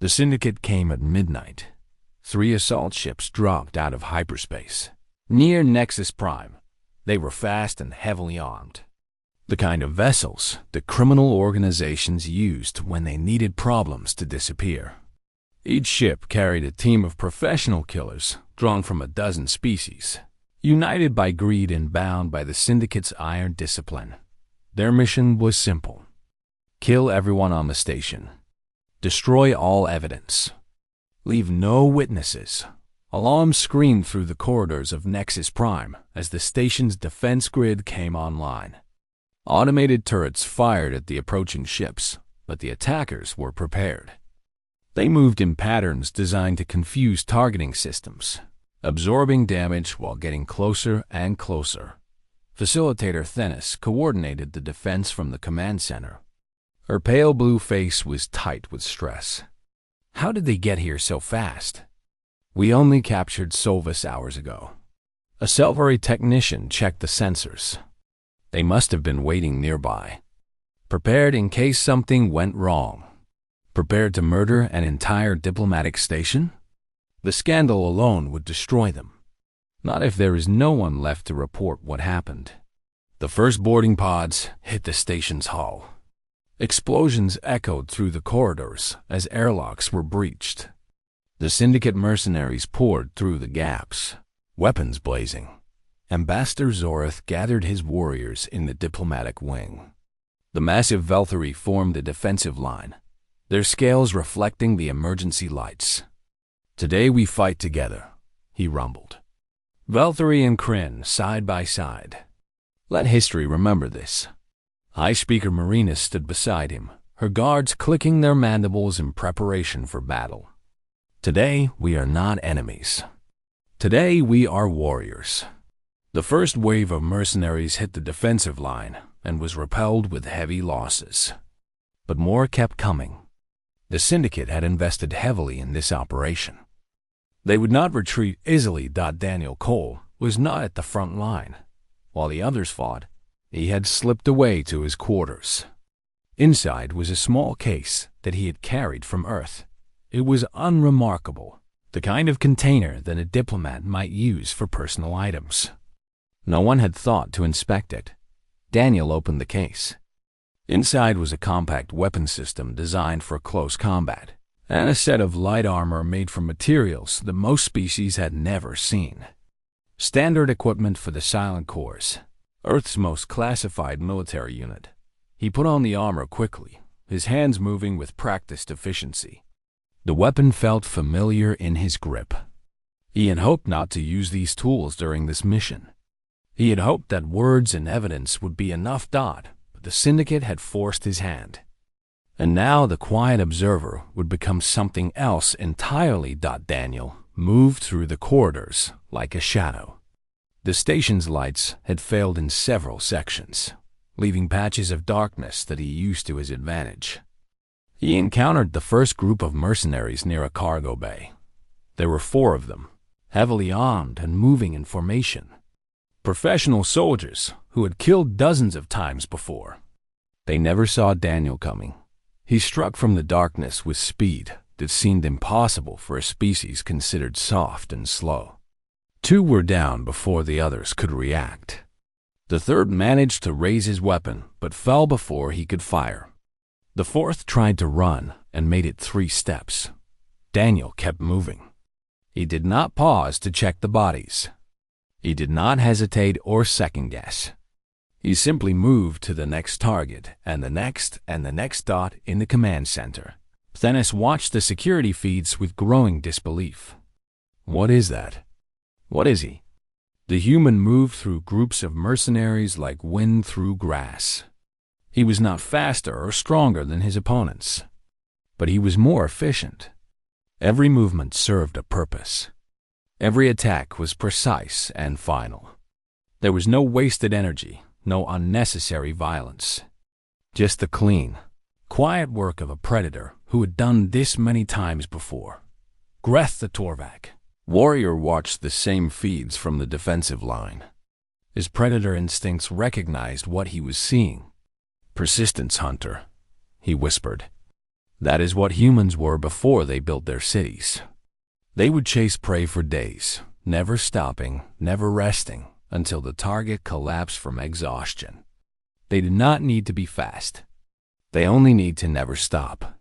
The Syndicate came at midnight. 3 assault ships dropped out of hyperspace. Near Nexus Prime, they were fast and heavily armed. The kind of vessels the criminal organizations used when they needed problems to disappear. Each ship carried a team of professional killers drawn from a dozen species, united by greed and bound by the Syndicate's iron discipline. Their mission was simple: kill everyone on the station, destroy all evidence, leave no witnesses. Alarms screamed through the corridors of Nexus Prime as the station's defense grid came online. Automated turrets fired at the approaching ships, but the attackers were prepared. They moved in patterns designed to confuse targeting systems, absorbing damage while getting closer and closer. Facilitator Thenis coordinated the defense from the command center. Her pale blue face was tight with stress. How did they get here so fast? We only captured Solvis hours ago. A Selvari technician checked the sensors. They must have been waiting nearby, prepared in case something went wrong. Prepared to murder an entire diplomatic station? The scandal alone would destroy them. Not if there is no one left to report what happened. The first boarding pods hit the station's hull. Explosions echoed through the corridors as airlocks were breached. The Syndicate mercenaries poured through the gaps, weapons blazing. Ambassador Zorith gathered his warriors in the diplomatic wing. The massive Velthari formed a defensive line, their scales reflecting the emergency lights. "Today we fight together," he rumbled. Velthari and Kryn side by side. Let history remember this. High Speaker Marina stood beside him, her guards clicking their mandibles in preparation for battle. Today we are not enemies. Today we are warriors. The first wave of mercenaries hit the defensive line and was repelled with heavy losses. But more kept coming. The Syndicate had invested heavily in this operation. They would not retreat easily. Daniel Cole was not at the front line. While the others fought, he had slipped away to his quarters. Inside was a small case that he had carried from Earth. It was unremarkable, the kind of container that a diplomat might use for personal items. No one had thought to inspect it. Daniel opened the case. Inside was a compact weapon system designed for close combat, and a set of light armor made from materials that most species had never seen. Standard equipment for the Silent Corps, Earth's most classified military unit. He put on the armor quickly, his hands moving with practiced efficiency. The weapon felt familiar in his grip. He had hoped not to use these tools during this mission. He had hoped that words and evidence would be enough. But the Syndicate had forced his hand. And now the quiet observer would become something else entirely. Daniel moved through the corridors like a shadow. The station's lights had failed in several sections, leaving patches of darkness that he used to his advantage. He encountered the first group of mercenaries near a cargo bay. There were 4 of them, heavily armed and moving in formation. Professional soldiers who had killed dozens of times before. They never saw Daniel coming. He struck from the darkness with speed that seemed impossible for a species considered soft and slow. 2 were down before the others could react. The third managed to raise his weapon, but fell before he could fire. The fourth tried to run and made it 3 steps. Daniel kept moving. He did not pause to check the bodies. He did not hesitate or second guess. He simply moved to the next target and the next dot in the command center. Thenis watched the security feeds with growing disbelief. What is that? What is he? The human moved through groups of mercenaries like wind through grass. He was not faster or stronger than his opponents, but he was more efficient. Every movement served a purpose. Every attack was precise and final. There was no wasted energy, no unnecessary violence. Just the clean, quiet work of a predator who had done this many times before. Greth the Torvak, warrior, watched the same feeds from the defensive line. His predator instincts recognized what he was seeing. "Persistence, hunter," he whispered. That is what humans were before they built their cities. They would chase prey for days, never stopping, never resting, until the target collapsed from exhaustion. They did not need to be fast. They only need to never stop.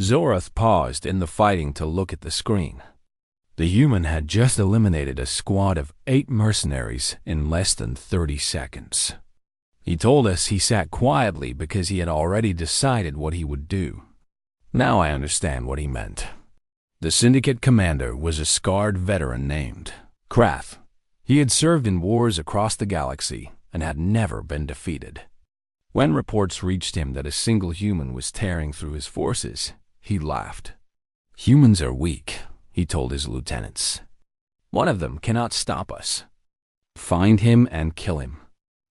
Zorath paused in the fighting to look at the screen. The human had just eliminated a squad of 8 mercenaries in less than 30 seconds. He told us he sat quietly because he had already decided what he would do. Now I understand what he meant. The Syndicate commander was a scarred veteran named Krath. He had served in wars across the galaxy and had never been defeated. When reports reached him that a single human was tearing through his forces, he laughed. "Humans are weak," he told his lieutenants. "One of them cannot stop us. Find him and kill him."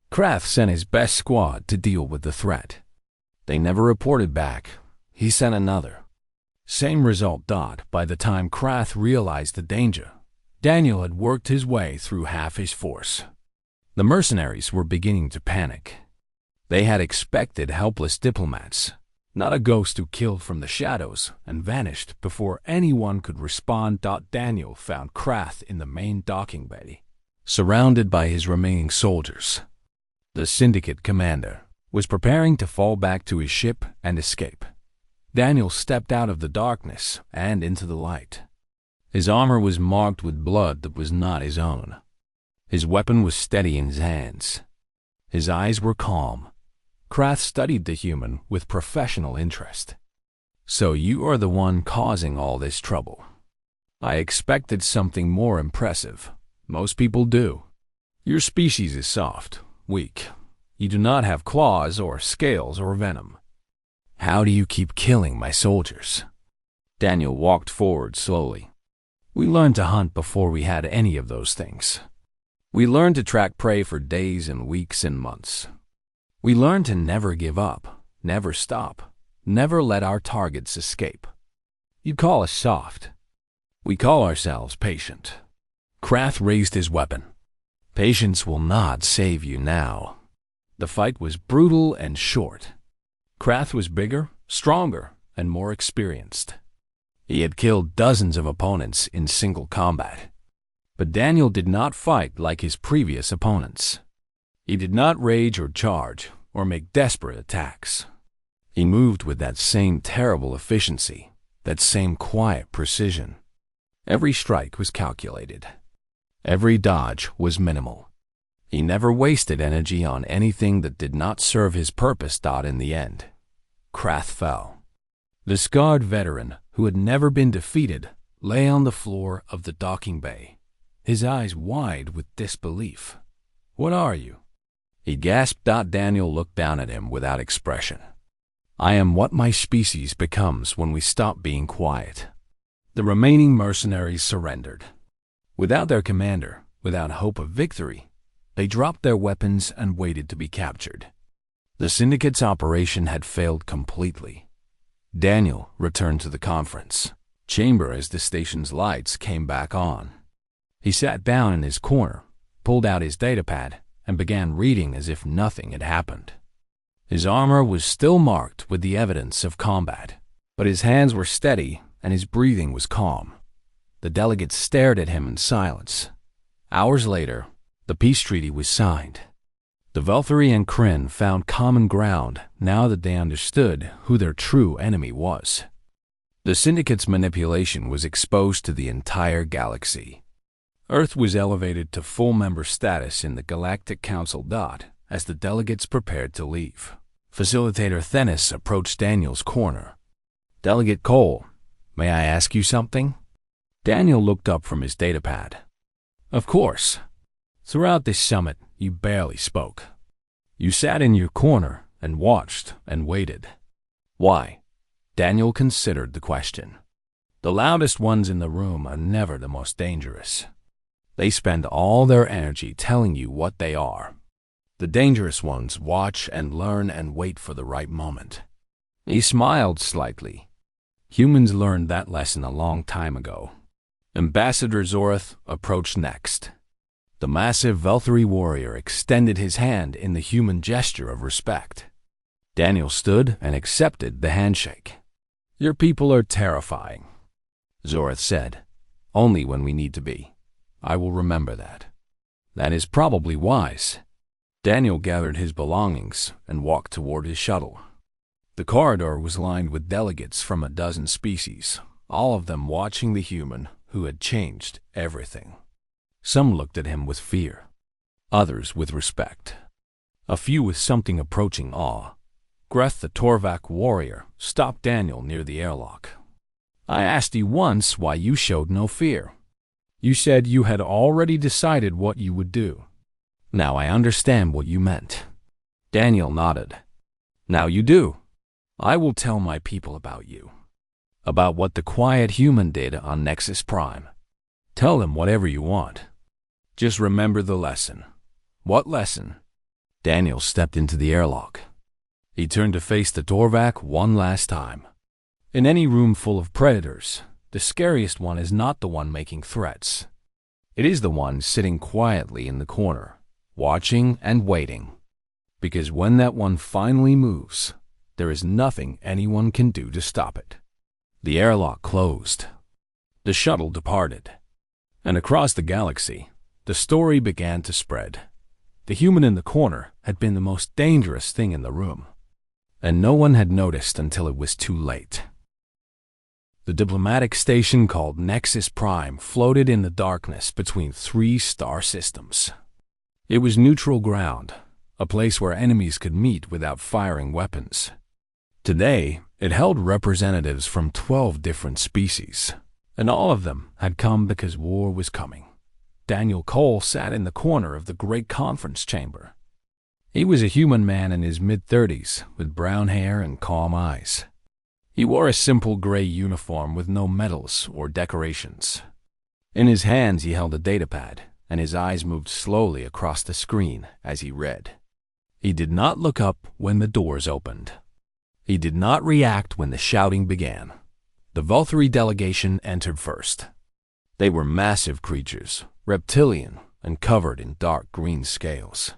Krath sent his best squad to deal with the threat. They never reported back. He sent another. Same result. By the time Krath realized the danger, Daniel had worked his way through half his force. The mercenaries were beginning to panic. They had expected helpless diplomats, not a ghost who killed from the shadows and vanished before anyone could respond. Daniel found Krath in the main docking bay, surrounded by his remaining soldiers. The Syndicate commander was preparing to fall back to his ship and escape. Daniel stepped out of the darkness and into the light. His armor was marked with blood that was not his own. His weapon was steady in his hands. His eyes were calm. Krath studied the human with professional interest. "So you are the one causing all this trouble. I expected something more impressive. Most people do. Your species is soft, weak. You do not have claws or scales or venom. How do you keep killing my soldiers?" Daniel walked forward slowly. "We learned to hunt before we had any of those things. We learned to track prey for days and weeks and months. We learned to never give up, never stop, never let our targets escape. You call us soft. We call ourselves patient." Krath raised his weapon. "Patience will not save you now." The fight was brutal and short. Krath was bigger, stronger, and more experienced. He had killed dozens of opponents in single combat. But Daniel did not fight like his previous opponents. He did not rage or charge or make desperate attacks. He moved with that same terrible efficiency, that same quiet precision. Every strike was calculated. Every dodge was minimal. He never wasted energy on anything that did not serve his purpose. In the end, Krath fell. The scarred veteran, who had never been defeated, lay on the floor of the docking bay, his eyes wide with disbelief. "What are you?" he gasped. Daniel looked down at him without expression. "I am what my species becomes when we stop being quiet." The remaining mercenaries surrendered. Without their commander, without hope of victory, they dropped their weapons and waited to be captured. The Syndicate's operation had failed completely. Daniel returned to the conference chamber as the station's lights came back on. He sat down in his corner, pulled out his datapad, and began reading as if nothing had happened. His armor was still marked with the evidence of combat, but his hands were steady and his breathing was calm. The delegates stared at him in silence. Hours later, the peace treaty was signed. The Velthari and Kryn found common ground now that they understood who their true enemy was. The Syndicate's manipulation was exposed to the entire galaxy. Earth was elevated to full member status in the Galactic Council. As the delegates prepared to leave, Facilitator Thenis approached Daniel's corner. "Delegate Cole, may I ask you something?" Daniel looked up from his datapad. "Of course. Throughout this summit, you barely spoke. You sat in your corner and watched and waited. Why?" Daniel considered the question. "The loudest ones in the room are never the most dangerous. They spend all their energy telling you what they are. The dangerous ones watch and learn and wait for the right moment." He smiled slightly. Humans learned that lesson a long time ago. Ambassador Zorath approached next. The massive Velthari warrior extended his hand in the human gesture of respect. Daniel stood and accepted the handshake. Your people are terrifying, Zorath said. Only when we need to be. I will remember that. That is probably wise. Daniel gathered his belongings and walked toward his shuttle. The corridor was lined with delegates from a dozen species, all of them watching the human who had changed everything. Some looked at him with fear, others with respect, a few with something approaching awe. Greth the Torvak warrior stopped Daniel near the airlock. I asked you once why you showed no fear. You said you had already decided what you would do. Now I understand what you meant. Daniel nodded. Now you do. I will tell my people about you. About what the quiet human did on Nexus Prime. Tell them whatever you want. Just remember the lesson. What lesson? Daniel stepped into the airlock. He turned to face the Torvak one last time. In any room full of predators, the scariest one is not the one making threats. It is the one sitting quietly in the corner, watching and waiting. Because when that one finally moves, there is nothing anyone can do to stop it. The airlock closed. The shuttle departed. And across the galaxy, the story began to spread. The human in the corner had been the most dangerous thing in the room. And no one had noticed until it was too late. The diplomatic station called Nexus Prime floated in the darkness between 3 star systems. It was neutral ground, a place where enemies could meet without firing weapons. Today, it held representatives from 12 different species, and all of them had come because war was coming. Daniel Cole sat in the corner of the great conference chamber. He was a human man in his mid-30s, with brown hair and calm eyes. He wore a simple gray uniform with no medals or decorations. In his hands he held a datapad, and his eyes moved slowly across the screen as he read. He did not look up when the doors opened. He did not react when the shouting began. The Volthari delegation entered first. They were massive creatures, reptilian, and covered in dark green scales.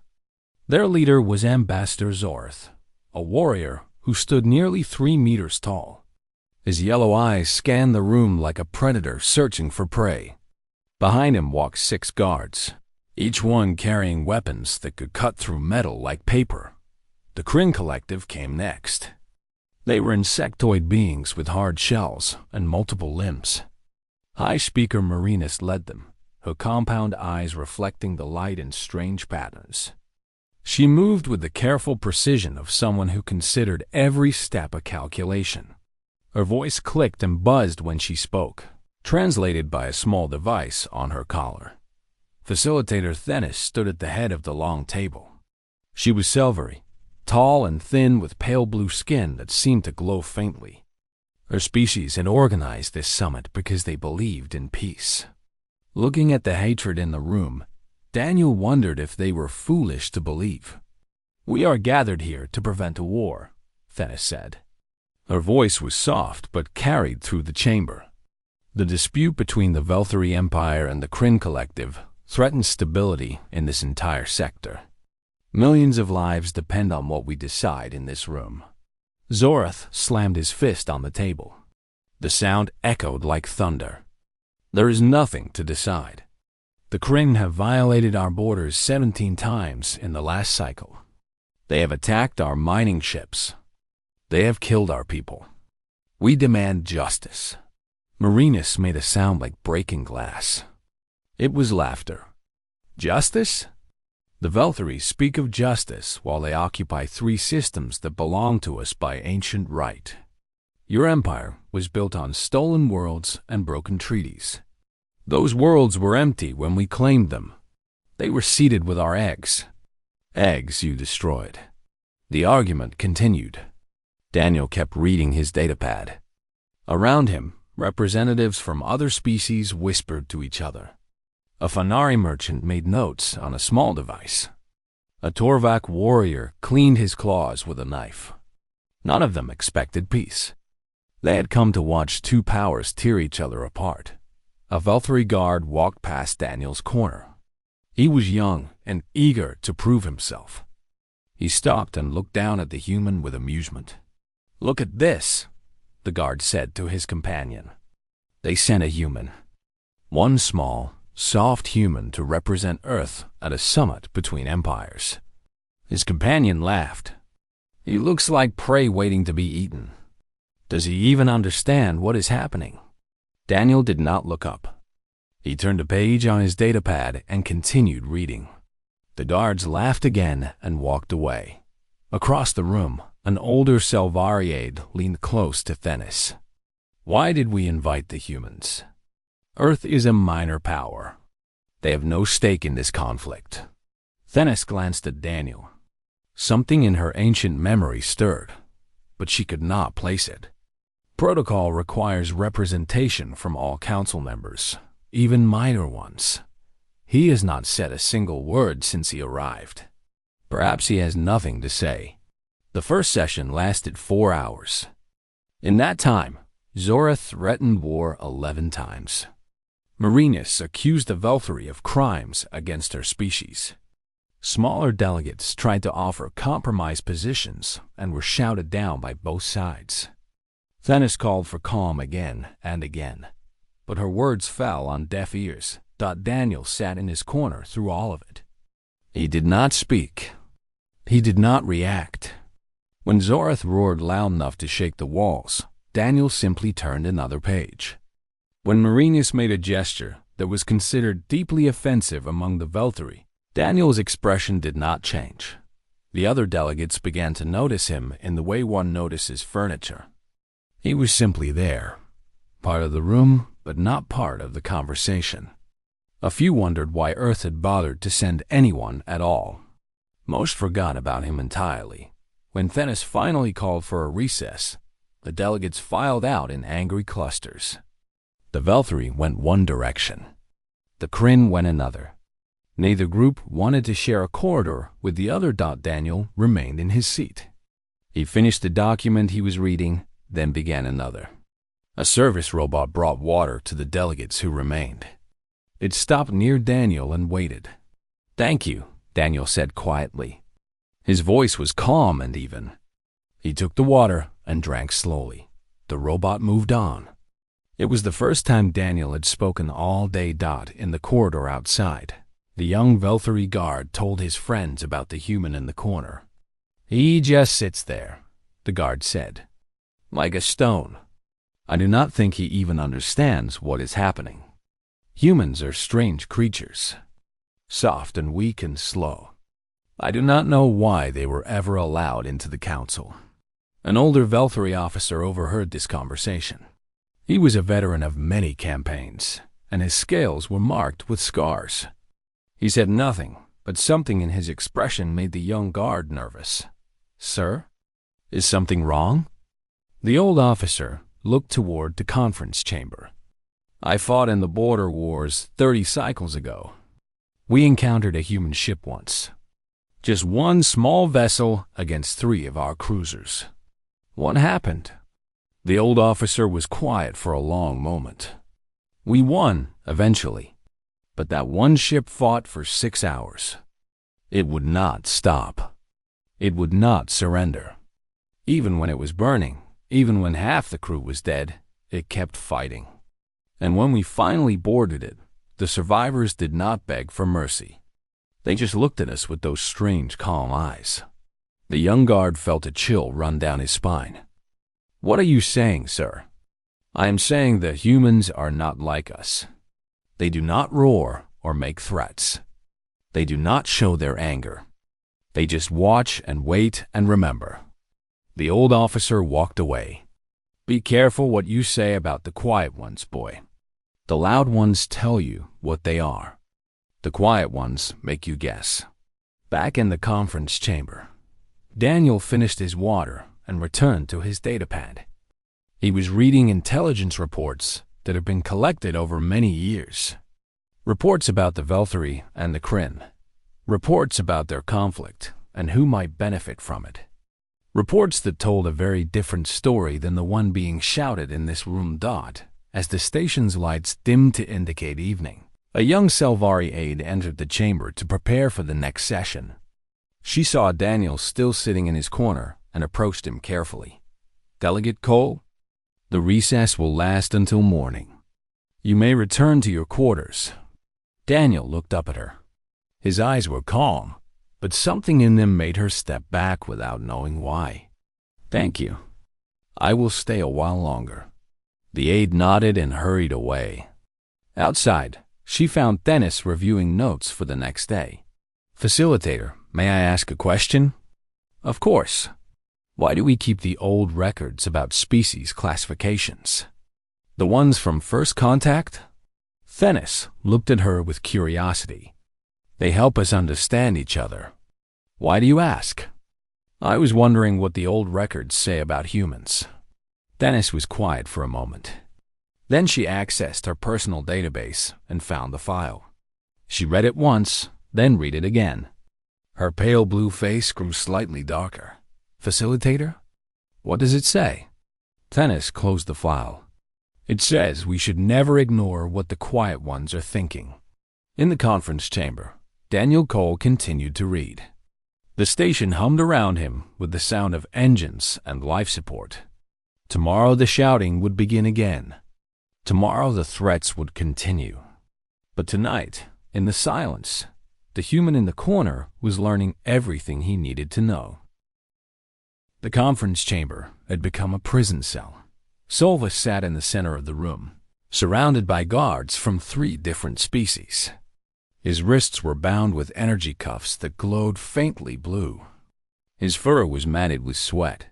Their leader was Ambassador Zorath, a warrior who stood nearly 3 meters tall. His yellow eyes scanned the room like a predator searching for prey. Behind him walked 6 guards, each one carrying weapons that could cut through metal like paper. The Kryn Collective came next. They were insectoid beings with hard shells and multiple limbs. High Speaker Marinus led them, her compound eyes reflecting the light in strange patterns. She moved with the careful precision of someone who considered every step a calculation. Her voice clicked and buzzed when she spoke, translated by a small device on her collar. Facilitator Thenis stood at the head of the long table. She was silvery, tall and thin with pale blue skin that seemed to glow faintly. Her species had organized this summit because they believed in peace. Looking at the hatred in the room, Daniel wondered if they were foolish to believe. "We are gathered here to prevent a war," Thenis said. Her voice was soft but carried through the chamber. The dispute between the Volthari Empire and the Kryn Collective threatened stability in this entire sector. Millions of lives depend on what we decide in this room. Zorath slammed his fist on the table. The sound echoed like thunder. There is nothing to decide. The Kryn have violated our borders 17 times in the last cycle. They have attacked our mining ships. They have killed our people. We demand justice. Marinus made a sound like breaking glass. It was laughter. Justice? The Volthari speak of justice while they occupy 3 systems that belong to us by ancient right. Your empire was built on stolen worlds and broken treaties. Those worlds were empty when we claimed them. They were seeded with our eggs. Eggs you destroyed. The argument continued. Daniel kept reading his datapad. Around him, representatives from other species whispered to each other. A Fanari merchant made notes on a small device. A Torvak warrior cleaned his claws with a knife. None of them expected peace. They had come to watch 2 powers tear each other apart. A Volthari guard walked past Daniel's corner. He was young and eager to prove himself. He stopped and looked down at the human with amusement. "Look at this," the guard said to his companion. They sent a human. One small, soft human to represent Earth at a summit between empires. His companion laughed. He looks like prey waiting to be eaten. Does he even understand what is happening? Daniel did not look up. He turned a page on his datapad and continued reading. The guards laughed again and walked away. Across the room, an older Selvariade leaned close to Thenis. Why did we invite the humans? Earth is a minor power. They have no stake in this conflict. Thenis glanced at Daniel. Something in her ancient memory stirred, but she could not place it. Protocol requires representation from all council members, even minor ones. He has not said a single word since he arrived. Perhaps he has nothing to say. The first session lasted 4 hours. In that time, Zora threatened war 11 times. Marinus accused the Velthari of crimes against her species. Smaller delegates tried to offer compromise positions and were shouted down by both sides. Thenis called for calm again and again, but her words fell on deaf ears. Daniel sat in his corner through all of it. He did not speak. He did not react. When Zorath roared loud enough to shake the walls, Daniel simply turned another page. When Marinus made a gesture that was considered deeply offensive among the Velthari, Daniel's expression did not change. The other delegates began to notice him in the way one notices furniture. He was simply there, part of the room, but not part of the conversation. A few wondered why Earth had bothered to send anyone at all. Most forgot about him entirely. When Thenis finally called for a recess, the delegates filed out in angry clusters. The Velthari went one direction. The Kryn went another. Neither group wanted to share a corridor with the other. Daniel remained in his seat. He finished the document he was reading, then began another. A service robot brought water to the delegates who remained. It stopped near Daniel and waited. "Thank you," Daniel said quietly. His voice was calm and even. He took the water and drank slowly. The robot moved on. It was the first time Daniel had spoken all day. In the corridor outside, the young Velthari guard told his friends about the human in the corner. "He just sits there," the guard said, "like a stone. I do not think he even understands what is happening. Humans are strange creatures, soft and weak and slow. I do not know why they were ever allowed into the council." An older Velthari officer overheard this conversation. He was a veteran of many campaigns, and his scales were marked with scars. He said nothing, but something in his expression made the young guard nervous. "Sir, is something wrong?" The old officer looked toward the conference chamber. "I fought in the border wars 30 cycles ago. We encountered a human ship once. Just one small vessel against 3 of our cruisers. What happened?" The old officer was quiet for a long moment. "We won, eventually, but that one ship fought for 6 hours. It would not stop. It would not surrender. Even when it was burning, even when half the crew was dead, it kept fighting. And when we finally boarded it, the survivors did not beg for mercy. They just looked at us with those strange, calm eyes." The young guard felt a chill run down his spine. "What are you saying, sir?" "I am saying that humans are not like us. They do not roar or make threats. They do not show their anger. They just watch and wait and remember." The old officer walked away. "Be careful what you say about the quiet ones, boy. The loud ones tell you what they are. The quiet ones make you guess." Back in the conference chamber, Daniel finished his water and returned to his datapad. He was reading intelligence reports that had been collected over many years. Reports about the Velthari and the Kryn. Reports about their conflict and who might benefit from it. Reports that told a very different story than the one being shouted in this room. As the station's lights dimmed to indicate evening, a young Selvari aide entered the chamber to prepare for the next session. She saw Daniel still sitting in his corner and approached him carefully. "Delegate Cole?" The recess will last until morning. You may return to your quarters." Daniel looked up at her. His eyes were calm, but something in them made her step back without knowing why. "Thank you. I will stay a while longer." The aide nodded and hurried away. Outside, she found Dennis reviewing notes for the next day. "Facilitator, may I ask a question?" "Of course. Why do we keep the old records about species classifications? The ones from first contact?" Dennis looked at her with curiosity. "They help us understand each other." "Why do you ask?" "I was wondering what the old records say about humans." Dennis was quiet for a moment. Then she accessed her personal database and found the file. She read it once, then read it again. Her pale blue face grew slightly darker. "Facilitator? What does it say?" Dennis closed the file. "It says we should never ignore what the quiet ones are thinking." In the conference chamber, Daniel Cole continued to read. The station hummed around him with the sound of engines and life support. Tomorrow the shouting would begin again. Tomorrow the threats would continue. But tonight, in the silence, the human in the corner was learning everything he needed to know. The conference chamber had become a prison cell. Solvus sat in the center of the room, surrounded by guards from 3 different species. His wrists were bound with energy cuffs that glowed faintly blue. His fur was matted with sweat.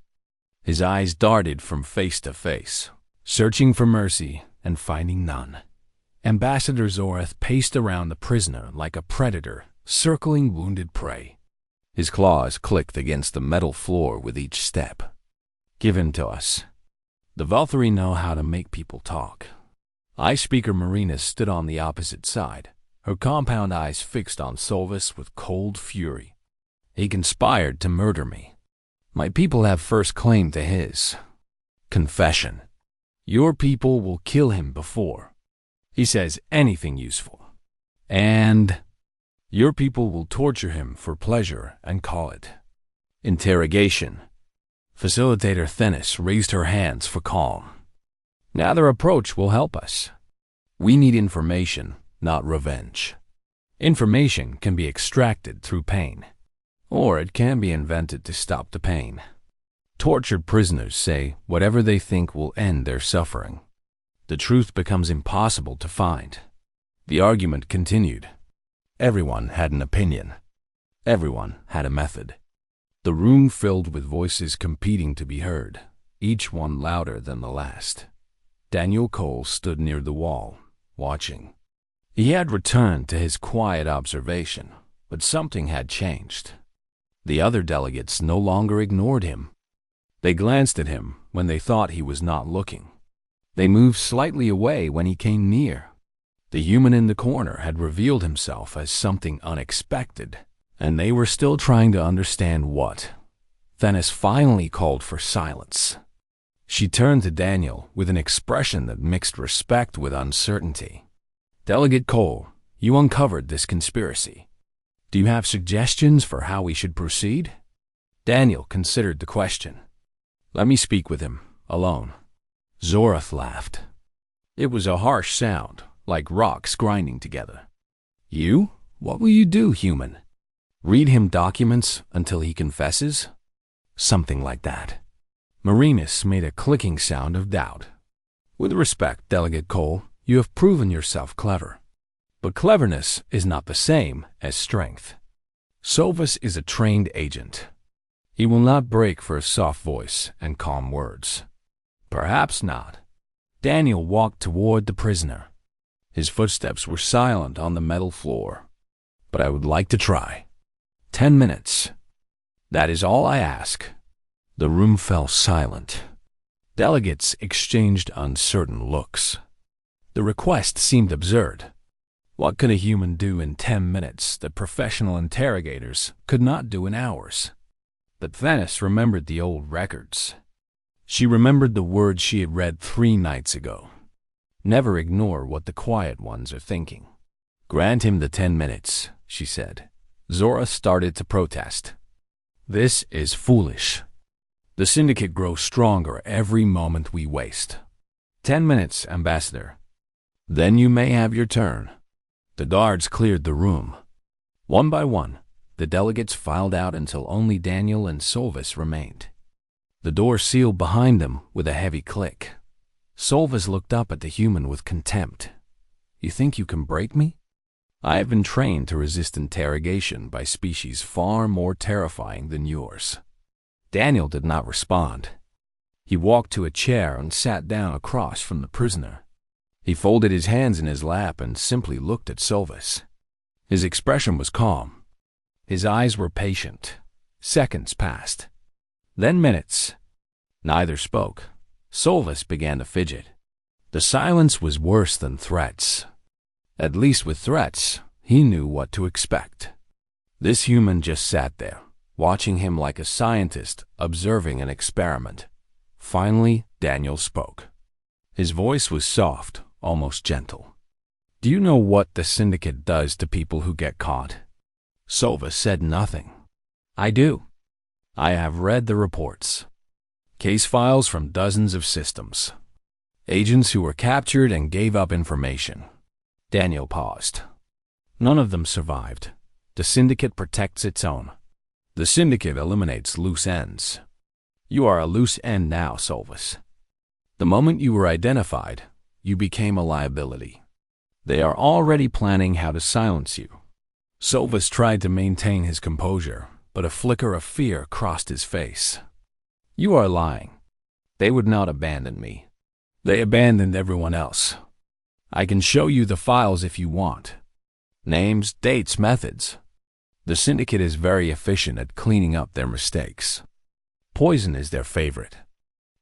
His eyes darted from face to face, searching for mercy and finding none. Ambassador Zorath paced around the prisoner like a predator circling wounded prey. His claws clicked against the metal floor with each step. "Give him to us. The Valkyrie know how to make people talk." Eye Speaker Marina stood on the opposite side, her compound eyes fixed on Solvus with cold fury. "He conspired to murder me. My people have first claim to his. Confession. Your people will kill him before he says anything useful. And your people will torture him for pleasure and call it interrogation." Facilitator Thenis raised her hands for calm. "Neither approach will help us. We need information, not revenge. Information can be extracted through pain, or it can be invented to stop the pain. Tortured prisoners say whatever they think will end their suffering. The truth becomes impossible to find." The argument continued. Everyone had an opinion. Everyone had a method. The room filled with voices competing to be heard, each one louder than the last. Daniel Cole stood near the wall, watching. He had returned to his quiet observation, but something had changed. The other delegates no longer ignored him. They glanced at him when they thought he was not looking. They moved slightly away when he came near. The human in the corner had revealed himself as something unexpected, and they were still trying to understand what. Thenis finally called for silence. She turned to Daniel with an expression that mixed respect with uncertainty. "Delegate Cole, you uncovered this conspiracy. Do you have suggestions for how we should proceed?" Daniel considered the question. "Let me speak with him, alone." Zorath laughed. It was a harsh sound, like rocks grinding together. "You? What will you do, human? Read him documents until he confesses?" "Something like that." Marinus made a clicking sound of doubt. "With respect, Delegate Cole, you have proven yourself clever. But cleverness is not the same as strength. Solvus is a trained agent. He will not break for a soft voice and calm words." "Perhaps not." Daniel walked toward the prisoner. His footsteps were silent on the metal floor. "But I would like to try. 10 minutes. That is all I ask." The room fell silent. Delegates exchanged uncertain looks. The request seemed absurd. What could a human do in 10 minutes that professional interrogators could not do in hours? But Thenis remembered the old records. She remembered the words she had read 3 nights ago. Never ignore what the quiet ones are thinking. "Grant him the 10 minutes, she said. Zora started to protest. "This is foolish. The syndicate grows stronger every moment we waste. 10 minutes, Ambassador. Then you may have your turn. The guards cleared the room. One by one, the delegates filed out until only Daniel and Solvis remained. The door sealed behind them with a heavy click. Solvis looked up at the human with contempt. You think you can break me? I have been trained to resist interrogation by species far more terrifying than yours. Daniel did not respond. He walked to a chair and sat down across from the prisoner. He folded his hands in his lap and simply looked at Solvis. His expression was calm. His eyes were patient. Seconds passed. Then minutes. Neither spoke. Solvis began to fidget. The silence was worse than threats. At least with threats, he knew what to expect. This human just sat there, watching him like a scientist observing an experiment. Finally, Daniel spoke. His voice was soft, almost gentle. Do you know what the Syndicate does to people who get caught? Solvis said nothing. I do. I have read the reports. Case files from dozens of systems. Agents who were captured and gave up information. Daniel paused. None of them survived. The Syndicate protects its own. The Syndicate eliminates loose ends. You are a loose end now, Solvis. The moment you were identified, you became a liability. They are already planning how to silence you. Solvis tried to maintain his composure, but a flicker of fear crossed his face. You are lying. They would not abandon me. They abandoned everyone else. I can show you the files if you want. Names, dates, methods. The Syndicate is very efficient at cleaning up their mistakes. Poison is their favorite.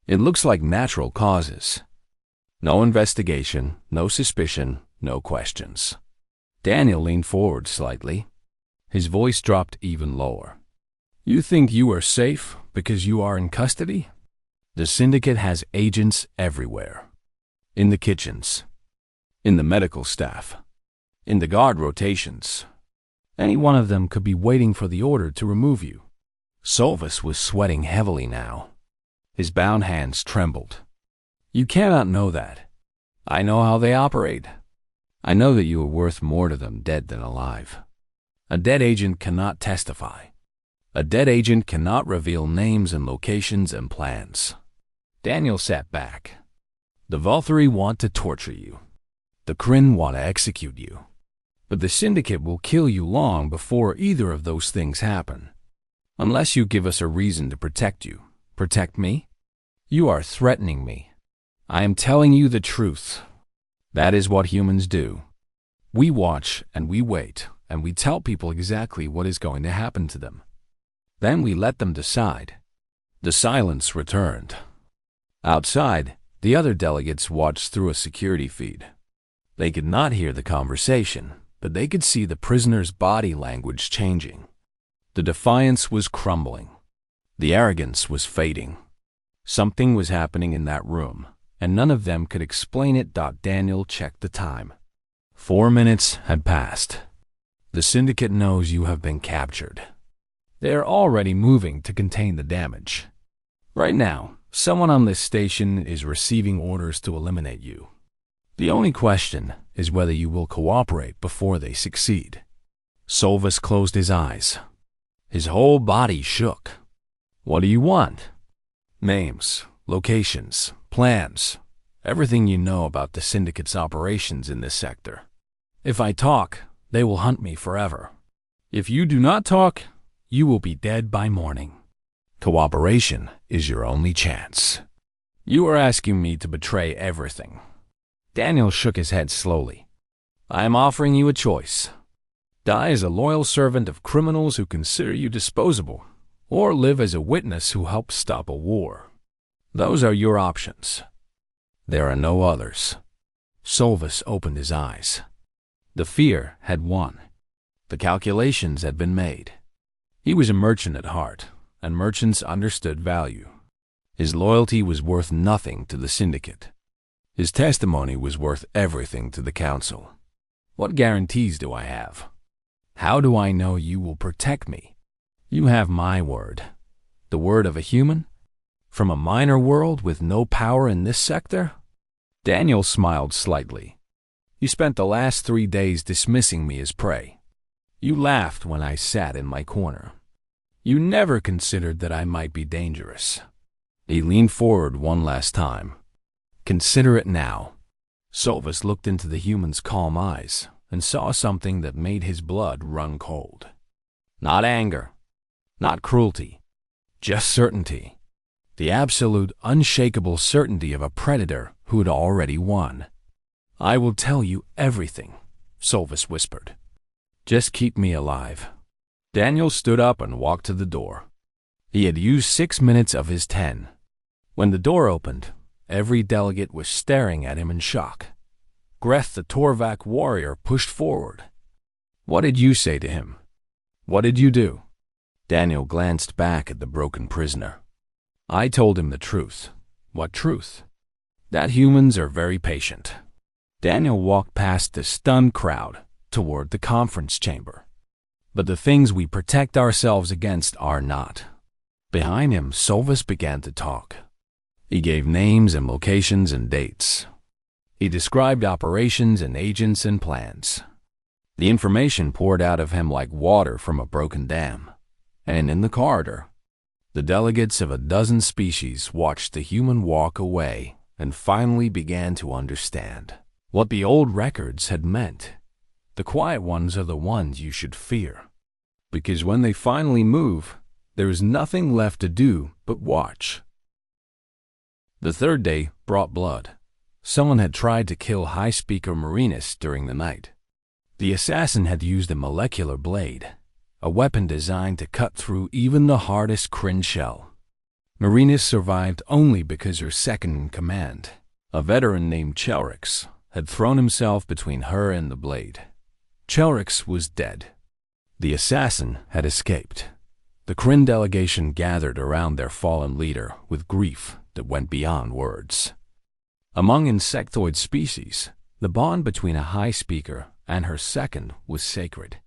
It looks like natural causes. No investigation, no suspicion, no questions. Daniel leaned forward slightly. His voice dropped even lower. You think you are safe because you are in custody? The Syndicate has agents everywhere. In the kitchens. In the medical staff. In the guard rotations. Any one of them could be waiting for the order to remove you. Solvis was sweating heavily now. His bound hands trembled. You cannot know that. I know how they operate. I know that you are worth more to them dead than alive. A dead agent cannot testify. A dead agent cannot reveal names and locations and plans. Daniel sat back. The Volturi want to torture you. The Kryn want to execute you. But the Syndicate will kill you long before either of those things happen. Unless you give us a reason to protect you. Protect me? You are threatening me. I am telling you the truth. That is what humans do. We watch and we wait and we tell people exactly what is going to happen to them. Then we let them decide. The silence returned. Outside, the other delegates watched through a security feed. They could not hear the conversation, but they could see the prisoner's body language changing. The defiance was crumbling. The arrogance was fading. Something was happening in that room, and none of them could explain it. Daniel checked the time. 4 minutes had passed. The Syndicate knows you have been captured. They are already moving to contain the damage. Right now, someone on this station is receiving orders to eliminate you. The only question is whether you will cooperate before they succeed. Solvis closed his eyes. His whole body shook. What do you want? Names, locations, plans, everything you know about the Syndicate's operations in this sector. If I talk, they will hunt me forever. If you do not talk, you will be dead by morning. Cooperation is your only chance. You are asking me to betray everything. Daniel shook his head slowly. I am offering you a choice. Die as a loyal servant of criminals who consider you disposable, or live as a witness who helps stop a war. Those are your options. There are no others. Solvis opened his eyes. The fear had won. The calculations had been made. He was a merchant at heart, and merchants understood value. His loyalty was worth nothing to the Syndicate. His testimony was worth everything to the Council. What guarantees do I have? How do I know you will protect me? You have my word. The word of a human? From a minor world with no power in this sector? Daniel smiled slightly. You spent the last 3 days dismissing me as prey. You laughed when I sat in my corner. You never considered that I might be dangerous. He leaned forward one last time. Consider it now. Solvus looked into the human's calm eyes and saw something that made his blood run cold. Not anger, not cruelty, just certainty. The absolute, unshakable certainty of a predator who had already won. I will tell you everything, Solvus whispered. Just keep me alive. Daniel stood up and walked to the door. He had used 6 minutes of his 10. When the door opened, every delegate was staring at him in shock. Greth the Torvak warrior pushed forward. What did you say to him? What did you do? Daniel glanced back at the broken prisoner. I told him the truth. What truth? That humans are very patient. Daniel walked past the stunned crowd toward the conference chamber. But the things we protect ourselves against are not. Behind him, Solvus began to talk. He gave names and locations and dates. He described operations and agents and plans. The information poured out of him like water from a broken dam. And in the corridor, the delegates of a dozen species watched the human walk away and finally began to understand what the old records had meant. The quiet ones are the ones you should fear. Because when they finally move, there is nothing left to do but watch. The third day brought blood. Someone had tried to kill High Speaker Marinus during the night. The assassin had used a molecular blade, a weapon designed to cut through even the hardest Kryn shell. Marinus survived only because her second-in-command, a veteran named Chelrix, had thrown himself between her and the blade. Chelrix was dead. The assassin had escaped. The Kryn delegation gathered around their fallen leader with grief that went beyond words. Among insectoid species, the bond between a high speaker and her second was sacred.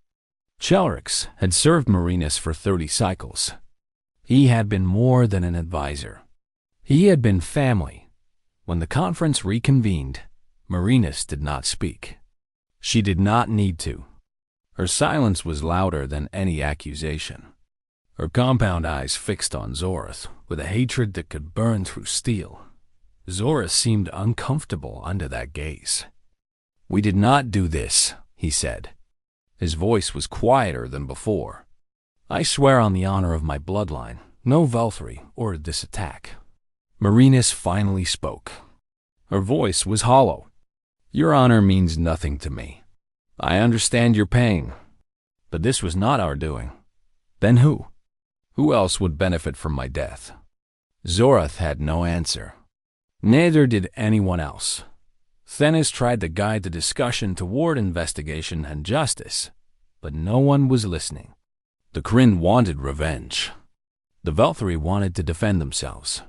Chelrix had served Marinus for 30 cycles. He had been more than an advisor. He had been family. When the conference reconvened, Marinus did not speak. She did not need to. Her silence was louder than any accusation. Her compound eyes fixed on Zorath with a hatred that could burn through steel. Zorath seemed uncomfortable under that gaze. We did not do this, he said. His voice was quieter than before. I swear on the honor of my bloodline, no Valkyrie or this attack. Marinus finally spoke. Her voice was hollow. Your honor means nothing to me. I understand your pain, but this was not our doing. Then who? Who else would benefit from my death? Zorath had no answer. Neither did anyone else. Thenis tried to guide the discussion toward investigation and justice, but no one was listening. The Kryn wanted revenge. The Valkyrie wanted to defend themselves.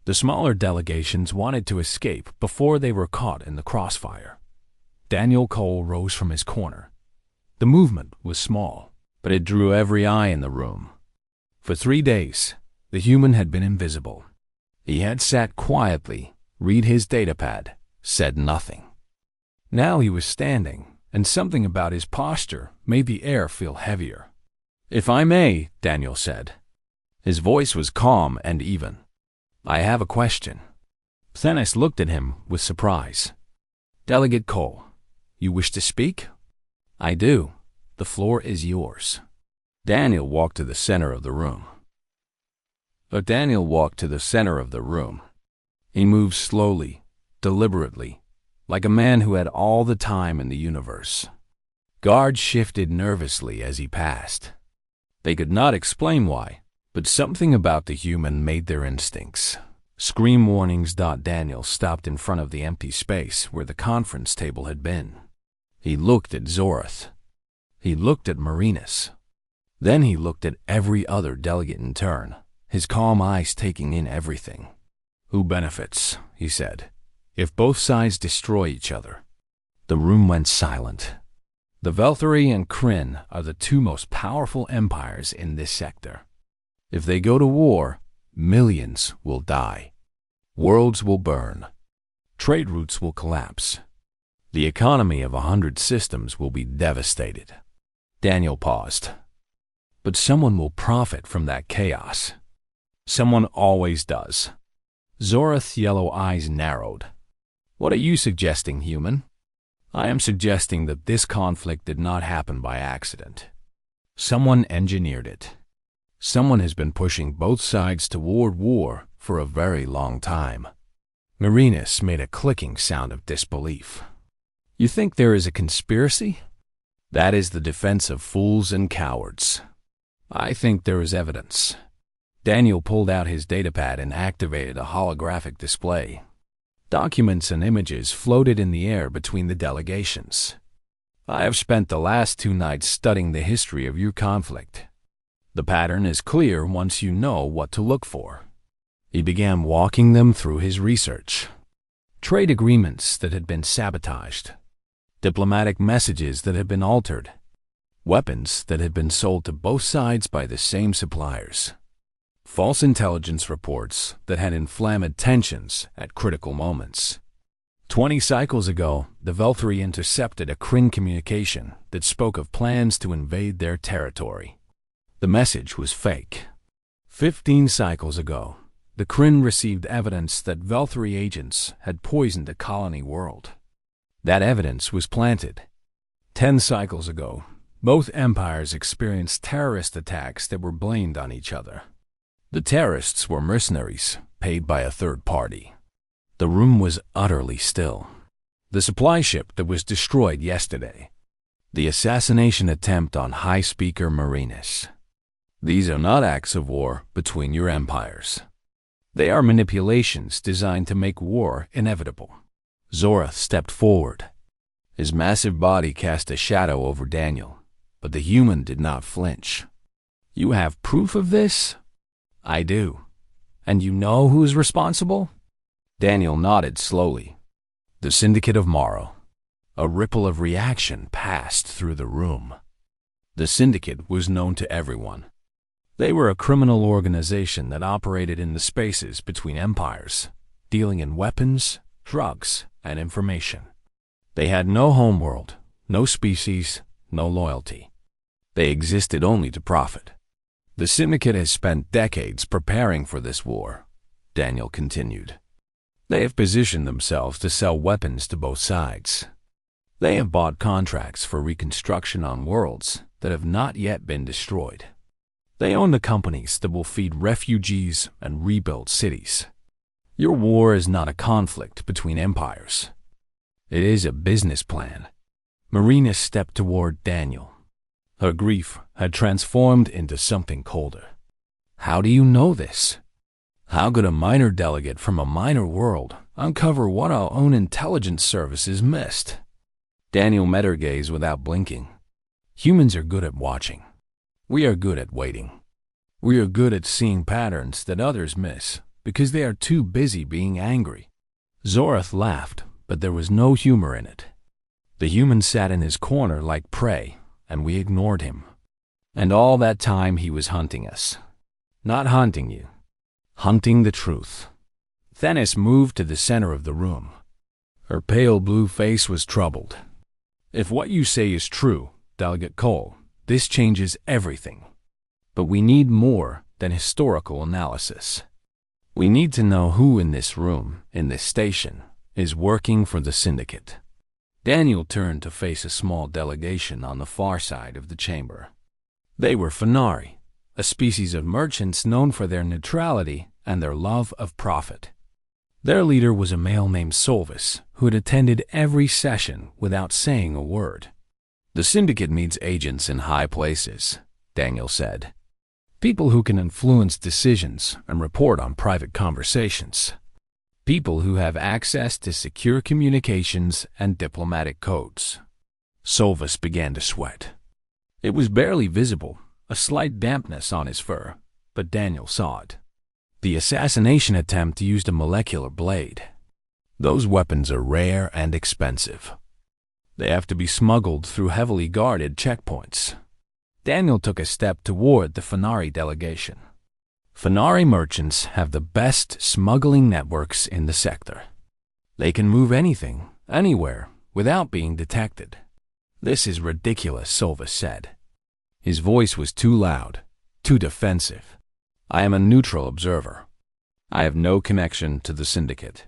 The smaller delegations wanted to escape before they were caught in the crossfire. Daniel Cole rose from his corner. The movement was small, but it drew every eye in the room. For 3 days, the human had been invisible. He had sat quietly, read his datapad, said nothing. Now he was standing, and something about his posture made the air feel heavier. If I may, Daniel said. His voice was calm and even. I have a question. Thenis looked at him with surprise. Delegate Cole, you wish to speak? I do. The floor is yours. Daniel walked to the center of the room. Daniel walked to the center of the room. He moved slowly, deliberately, like a man who had all the time in the universe. Guards shifted nervously as he passed. They could not explain why, but something about the human made their instincts. Scream warnings. Daniel stopped in front of the empty space where the conference table had been. He looked at Zorath. He looked at Marinus. Then he looked at every other delegate in turn, his calm eyes taking in everything. Who benefits, he said, if both sides destroy each other? The room went silent. The Valkyrie and Kryn are the 2 most powerful empires in this sector. If they go to war, millions will die. Worlds will burn. Trade routes will collapse. The economy of 100 systems will be devastated. Daniel paused. But someone will profit from that chaos. Someone always does. Zorath's yellow eyes narrowed. What are you suggesting, human? I am suggesting that this conflict did not happen by accident. Someone engineered it. Someone has been pushing both sides toward war for a very long time. Marinus made a clicking sound of disbelief. You think there is a conspiracy? That is the defense of fools and cowards. I think there is evidence. Daniel pulled out his datapad and activated a holographic display. Documents and images floated in the air between the delegations. I have spent the last 2 nights studying the history of your conflict. The pattern is clear once you know what to look for. He began walking them through his research. Trade agreements that had been sabotaged. Diplomatic messages that had been altered. Weapons that had been sold to both sides by the same suppliers. False intelligence reports that had inflamed tensions at critical moments. 20 cycles ago, the Velthari intercepted a Kryn communication that spoke of plans to invade their territory. The message was fake. 15 cycles ago, the Kryn received evidence that Velthari agents had poisoned a colony world. That evidence was planted. 10 cycles ago, both empires experienced terrorist attacks that were blamed on each other. The terrorists were mercenaries, paid by a third party. The room was utterly still. The supply ship that was destroyed yesterday. The assassination attempt on High Speaker Marinus. These are not acts of war between your empires. They are manipulations designed to make war inevitable. Zorath stepped forward. His massive body cast a shadow over Daniel, but the human did not flinch. You have proof of this? I do. And you know who is responsible? Daniel nodded slowly. The Syndicate of Morrow. A ripple of reaction passed through the room. The Syndicate was known to everyone. They were a criminal organization that operated in the spaces between empires, dealing in weapons, drugs, and information. They had no homeworld, no species, no loyalty. They existed only to profit. The Syndicate has spent decades preparing for this war, Daniel continued. They have positioned themselves to sell weapons to both sides. They have bought contracts for reconstruction on worlds that have not yet been destroyed. They own the companies that will feed refugees and rebuild cities. Your war is not a conflict between empires. It is a business plan. Marinus stepped toward Daniel. Her grief had transformed into something colder. How do you know this? How could a minor delegate from a minor world uncover what our own intelligence services missed? Daniel met her gaze without blinking. Humans are good at watching. We are good at waiting. We are good at seeing patterns that others miss because they are too busy being angry. Zorath laughed, but there was no humor in it. The human sat in his corner like prey, and we ignored him. And all that time he was hunting us. Not hunting you. Hunting the truth. Thenis moved to the center of the room. Her pale blue face was troubled. If what you say is true, Delegate Cole, this changes everything. But we need more than historical analysis. We need to know who in this room, in this station, is working for the Syndicate. Daniel turned to face a small delegation on the far side of the chamber. They were Fenari, a species of merchants known for their neutrality and their love of profit. Their leader was a male named Solvis, who had attended every session without saying a word. The Syndicate meets agents in high places, Daniel said. People who can influence decisions and report on private conversations. People who have access to secure communications and diplomatic codes. Solvis began to sweat. It was barely visible, a slight dampness on his fur, but Daniel saw it. The assassination attempt used a molecular blade. Those weapons are rare and expensive. They have to be smuggled through heavily guarded checkpoints. Daniel took a step toward the Fenari delegation. Fenari merchants have the best smuggling networks in the sector. They can move anything, anywhere, without being detected. This is ridiculous, Solvis said. His voice was too loud, too defensive. I am a neutral observer. I have no connection to the syndicate.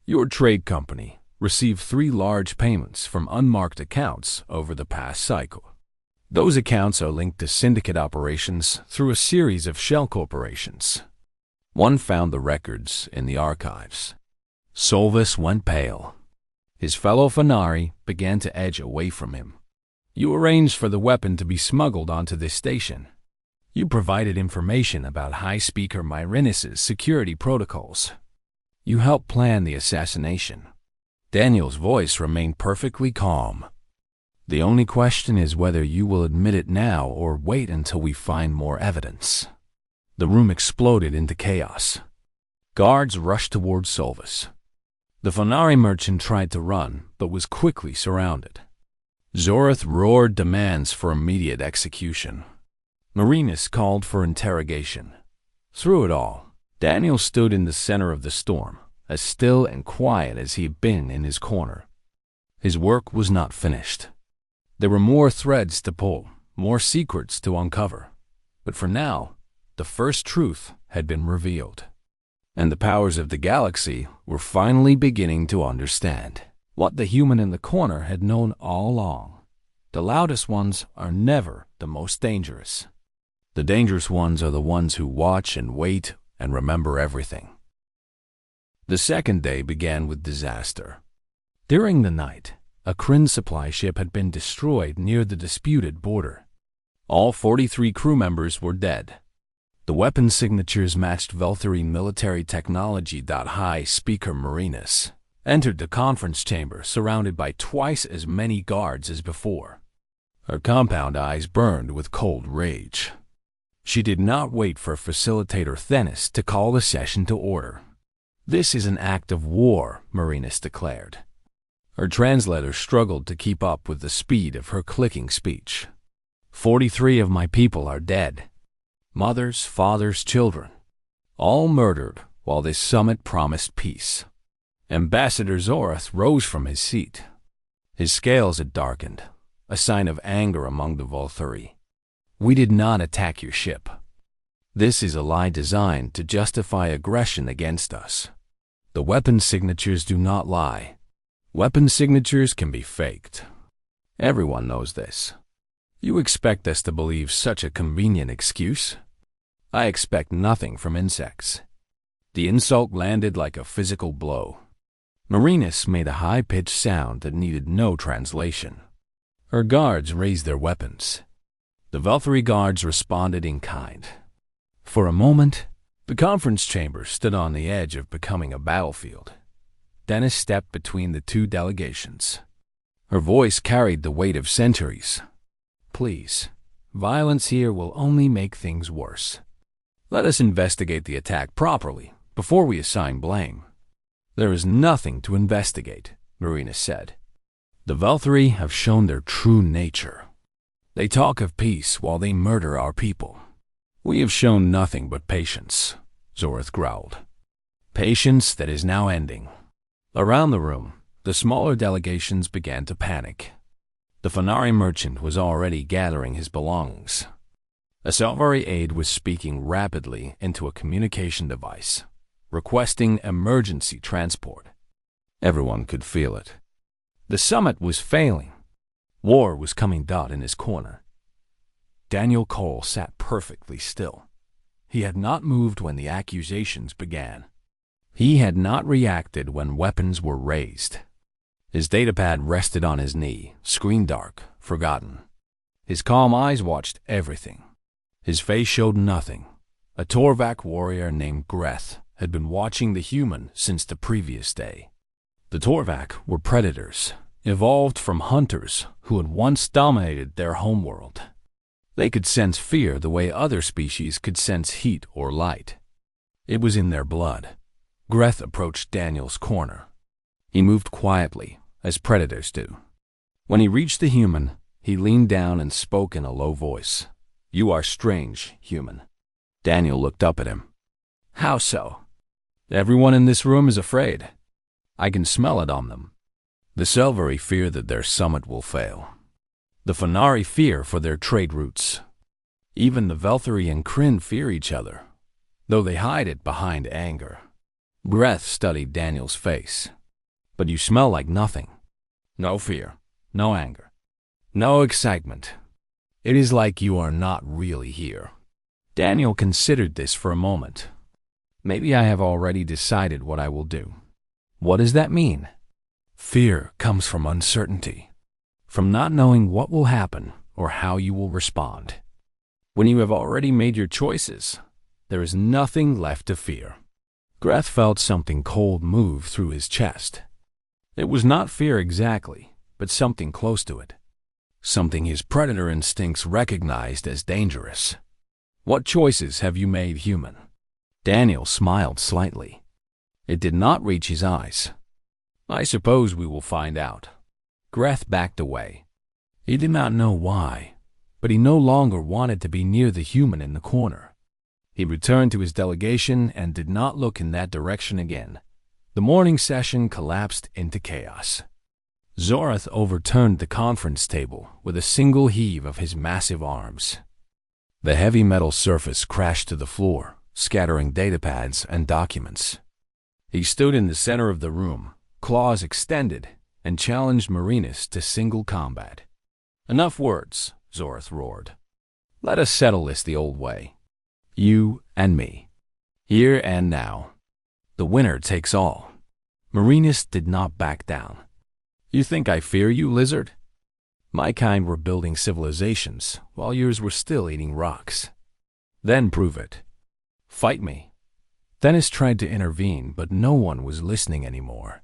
Your trade company received 3 large payments from unmarked accounts over the past cycle. Those accounts are linked to syndicate operations through a series of shell corporations. One found the records in the archives. Solvis went pale. His fellow Fanari began to edge away from him. You arranged for the weapon to be smuggled onto this station. You provided information about High Speaker Myrinis's security protocols. You helped plan the assassination. Daniel's voice remained perfectly calm. The only question is whether you will admit it now or wait until we find more evidence. The room exploded into chaos. Guards rushed towards Solvis. The Fanari merchant tried to run, but was quickly surrounded. Zorath roared demands for immediate execution. Myrinis called for interrogation. Through it all, Daniel stood in the center of the storm, as still and quiet as he had been in his corner. His work was not finished. There were more threads to pull, more secrets to uncover. But for now, the first truth had been revealed. And the powers of the galaxy were finally beginning to understand what the human in the corner had known all along. The loudest ones are never the most dangerous. The dangerous ones are the ones who watch and wait and remember everything. The second day began with disaster. During the night, a Kryn supply ship had been destroyed near the disputed border. All 43 crew members were dead. The weapon signatures matched Veltharine military technology. High Speaker Myrinis entered the conference chamber surrounded by twice as many guards as before. Her compound eyes burned with cold rage. She did not wait for Facilitator Thenis to call the session to order. This is an act of war, Myrinis declared. Her translator struggled to keep up with the speed of her clicking speech. 43 of my people are dead. Mothers, fathers, children. All murdered while this summit promised peace. Ambassador Zorath rose from his seat. His scales had darkened, a sign of anger among the Volthuri. We did not attack your ship. This is a lie designed to justify aggression against us. The weapon signatures do not lie. Weapon signatures can be faked. Everyone knows this. You expect us to believe such a convenient excuse? I expect nothing from insects. The insult landed like a physical blow. Myrinis made a high-pitched sound that needed no translation. Her guards raised their weapons. The Velthari guards responded in kind. For a moment, the conference chamber stood on the edge of becoming a battlefield. Dennis stepped between the two delegations. Her voice carried the weight of centuries. Please, violence here will only make things worse. Let us investigate the attack properly before we assign blame. There is nothing to investigate, Myrinis said. The Velthari have shown their true nature. They talk of peace while they murder our people. We have shown nothing but patience, Zorath growled. Patience that is now ending. Around the room, the smaller delegations began to panic. The Fanari merchant was already gathering his belongings. A Salvari aide was speaking rapidly into a communication device, requesting emergency transport. Everyone could feel it. The summit was failing. War was coming. In his corner. Daniel Cole sat perfectly still. He had not moved when the accusations began. He had not reacted when weapons were raised. His datapad rested on his knee, screen dark, forgotten. His calm eyes watched everything. His face showed nothing. A Torvak warrior named Greth had been watching the human since the previous day. The Torvak were predators, evolved from hunters who had once dominated their homeworld. They could sense fear the way other species could sense heat or light. It was in their blood. Greth approached Daniel's corner. He moved quietly, as predators do. When he reached the human, he leaned down and spoke in a low voice. You are strange, human. Daniel looked up at him. How so? Everyone in this room is afraid. I can smell it on them. The Selvari fear that their summit will fail. The Fenari fear for their trade routes. Even the Velthari and Kryn fear each other, though they hide it behind anger. Greth studied Daniel's face. But you smell like nothing. No fear, no anger, no excitement. It is like you are not really here. Daniel considered this for a moment. Maybe I have already decided what I will do. What does that mean? Fear comes from uncertainty, from not knowing what will happen or how you will respond. When you have already made your choices, there is nothing left to fear. Greth felt something cold move through his chest. It was not fear exactly, but something close to it. Something his predator instincts recognized as dangerous. What choices have you made, human? Daniel smiled slightly. It did not reach his eyes. I suppose we will find out. Greth backed away. He did not know why, but he no longer wanted to be near the human in the corner. He returned to his delegation and did not look in that direction again. The morning session collapsed into chaos. Zorath overturned the conference table with a single heave of his massive arms. The heavy metal surface crashed to the floor, scattering datapads and documents. He stood in the center of the room, claws extended, and challenged Marinus to single combat. Enough words, Zorath roared. Let us settle this the old way. You and me. Here and now. The winner takes all. Marinus did not back down. You think I fear you, lizard? My kind were building civilizations, while yours were still eating rocks. Then prove it. Fight me. Thenis tried to intervene, but no one was listening anymore.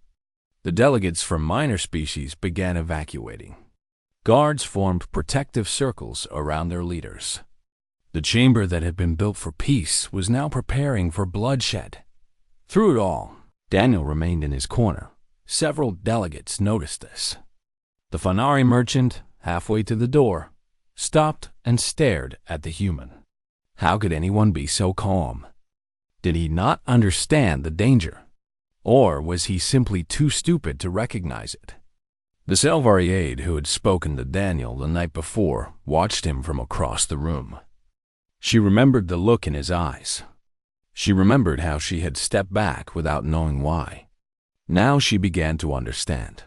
The delegates from minor species began evacuating. Guards formed protective circles around their leaders. The chamber that had been built for peace was now preparing for bloodshed. Through it all, Daniel remained in his corner. Several delegates noticed this. The Fenari merchant, halfway to the door, stopped and stared at the human. How could anyone be so calm? Did he not understand the danger? Or was he simply too stupid to recognize it? The Selvari aide who had spoken to Daniel the night before watched him from across the room. She remembered the look in his eyes. She remembered how she had stepped back without knowing why. Now she began to understand.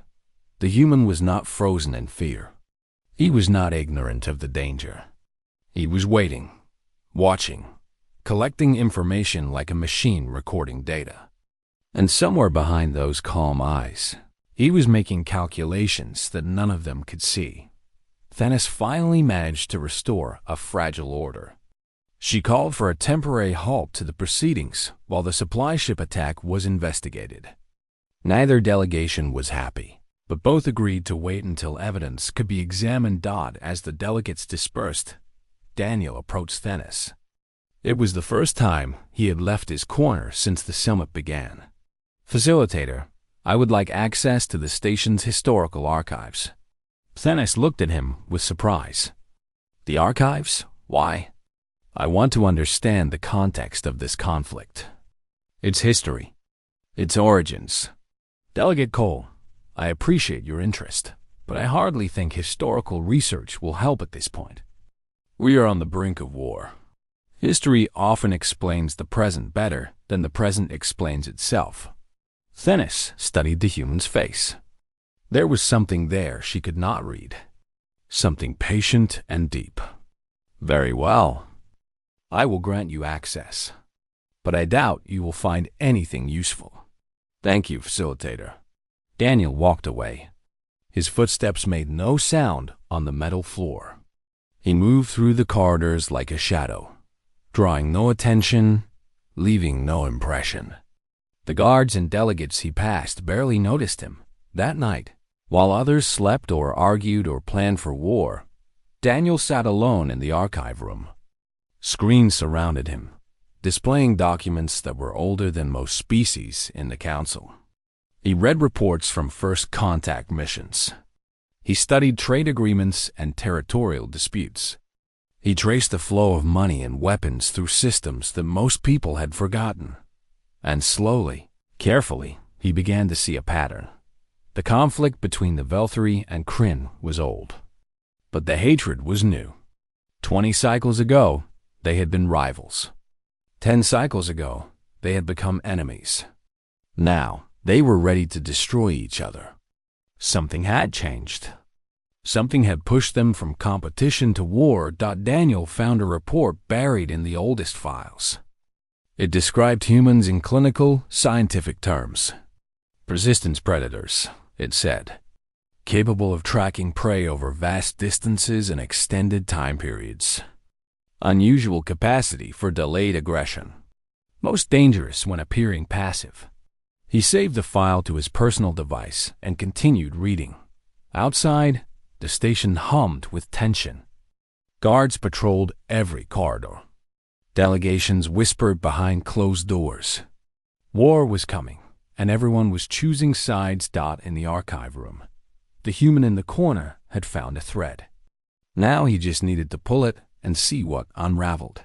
The human was not frozen in fear. He was not ignorant of the danger. He was waiting, watching, collecting information like a machine recording data. And somewhere behind those calm eyes, he was making calculations that none of them could see. Thenis finally managed to restore a fragile order. She called for a temporary halt to the proceedings while the supply ship attack was investigated. Neither delegation was happy, but both agreed to wait until evidence could be examined. As the delegates dispersed, Daniel approached Thenis. It was the first time he had left his corner since the summit began. Facilitator, I would like access to the station's historical archives. Thenis looked at him with surprise. The archives? Why? I want to understand the context of this conflict. Its history. Its origins. Delegate Cole, I appreciate your interest, but I hardly think historical research will help at this point. We are on the brink of war. History often explains the present better than the present explains itself. Thenis studied the human's face. There was something there she could not read. Something patient and deep. Very well. I will grant you access, but I doubt you will find anything useful. Thank you, Facilitator. Daniel walked away. His footsteps made no sound on the metal floor. He moved through the corridors like a shadow, drawing no attention, leaving no impression. The guards and delegates he passed barely noticed him. That night, while others slept or argued or planned for war, Daniel sat alone in the archive room. Screens surrounded him, displaying documents that were older than most species in the Council. He read reports from first contact missions. He studied trade agreements and territorial disputes. He traced the flow of money and weapons through systems that most people had forgotten. And slowly, carefully, He began to see a pattern. The conflict between the Velthari and Kryn was old, but the hatred was new. 20 cycles ago, they had been rivals. 10 cycles ago, they had become enemies. Now, they were ready to destroy each other. Something had changed. Something had pushed them from competition to war. Daniel found a report buried in the oldest files. It described humans in clinical, scientific terms. Persistence predators, it said, capable of tracking prey over vast distances and extended time periods. Unusual capacity for delayed aggression. Most dangerous when appearing passive. He saved the file to his personal device and continued reading. Outside, the station hummed with tension. Guards patrolled every corridor. Delegations whispered behind closed doors. War was coming, and everyone was choosing sides. In the archive room, the human in the corner had found a thread. Now he just needed to pull it and see what unraveled.